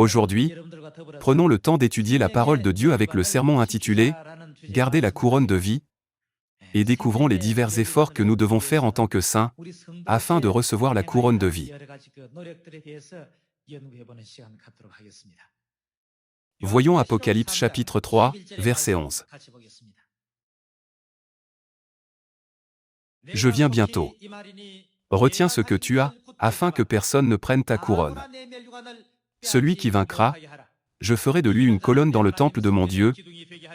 Aujourd'hui, prenons le temps d'étudier la parole de Dieu avec le sermon intitulé « Gardez la couronne de vie » et découvrons les divers efforts que nous devons faire en tant que saints afin de recevoir la couronne de vie. Voyons Apocalypse chapitre 3, verset 11. Je viens bientôt. Retiens ce que tu as, afin que personne ne prenne ta couronne. Celui qui vaincra, je ferai de lui une colonne dans le temple de mon Dieu,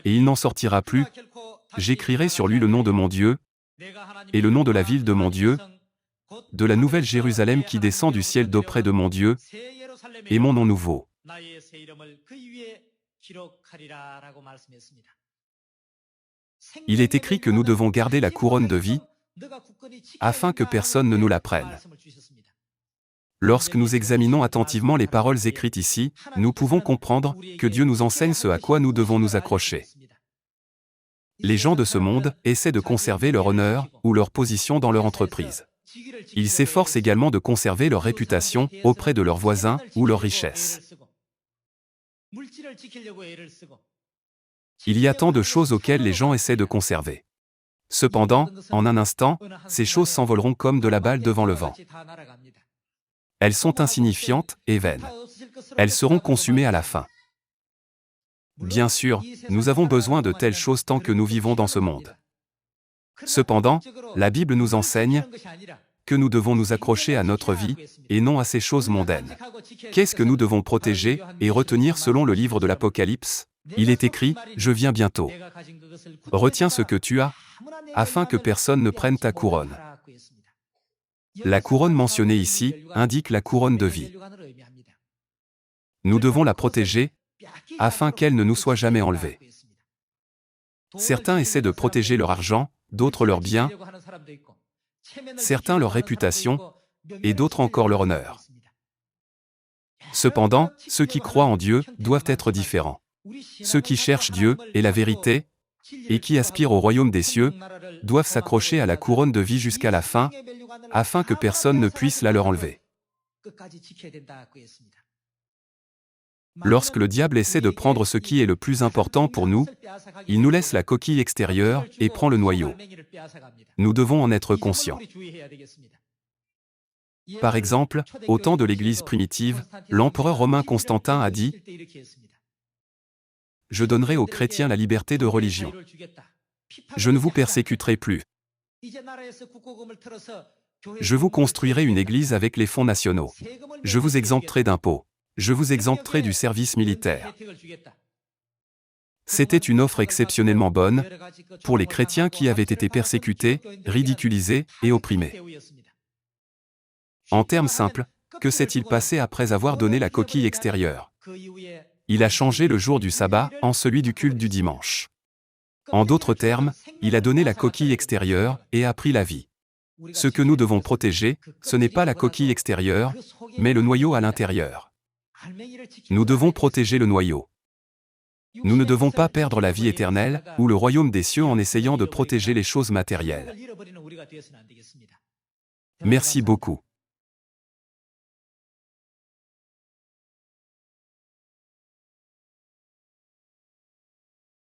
et il n'en sortira plus. J'écrirai sur lui le nom de mon Dieu, et le nom de la ville de mon Dieu, de la nouvelle Jérusalem qui descend du ciel d'auprès de mon Dieu, et mon nom nouveau. Il est écrit que nous devons garder la couronne de vie, afin que personne ne nous la prenne. Lorsque nous examinons attentivement les paroles écrites ici, nous pouvons comprendre que Dieu nous enseigne ce à quoi nous devons nous accrocher. Les gens de ce monde essaient de conserver leur honneur ou leur position dans leur entreprise. Ils s'efforcent également de conserver leur réputation auprès de leurs voisins ou leur richesse. Il y a tant de choses auxquelles les gens essaient de conserver. Cependant, en un instant, ces choses s'envoleront comme de la balle devant le vent. Elles sont insignifiantes et vaines. Elles seront consumées à la fin. Bien sûr, nous avons besoin de telles choses tant que nous vivons dans ce monde. Cependant, la Bible nous enseigne que nous devons nous accrocher à notre vie, et non à ces choses mondaines. Qu'est-ce que nous devons protéger et retenir selon le livre de l'Apocalypse ? Il est écrit « Je viens bientôt ». Retiens ce que tu as, afin que personne ne prenne ta couronne. La couronne mentionnée ici indique la couronne de vie. Nous devons la protéger, afin qu'elle ne nous soit jamais enlevée. Certains essaient de protéger leur argent, d'autres leurs biens, certains leur réputation, et d'autres encore leur honneur. Cependant, ceux qui croient en Dieu doivent être différents. Ceux qui cherchent Dieu et la vérité, et qui aspirent au royaume des cieux, doivent s'accrocher à la couronne de vie jusqu'à la fin, afin que personne ne puisse la leur enlever. Lorsque le diable essaie de prendre ce qui est le plus important pour nous, il nous laisse la coquille extérieure et prend le noyau. Nous devons en être conscients. Par exemple, au temps de l'Église primitive, l'empereur romain Constantin a dit « Je donnerai aux chrétiens la liberté de religion. Je ne vous persécuterai plus. Je vous construirai une église avec les fonds nationaux. Je vous exempterai d'impôts. Je vous exempterai du service militaire. » C'était une offre exceptionnellement bonne pour les chrétiens qui avaient été persécutés, ridiculisés et opprimés. En termes simples, que s'est-il passé après avoir donné la coquille extérieure ? Il a changé le jour du sabbat en celui du culte du dimanche. En d'autres termes, il a donné la coquille extérieure et a pris la vie. Ce que nous devons protéger, ce n'est pas la coquille extérieure, mais le noyau à l'intérieur. Nous devons protéger le noyau. Nous ne devons pas perdre la vie éternelle ou le royaume des cieux en essayant de protéger les choses matérielles. Merci beaucoup.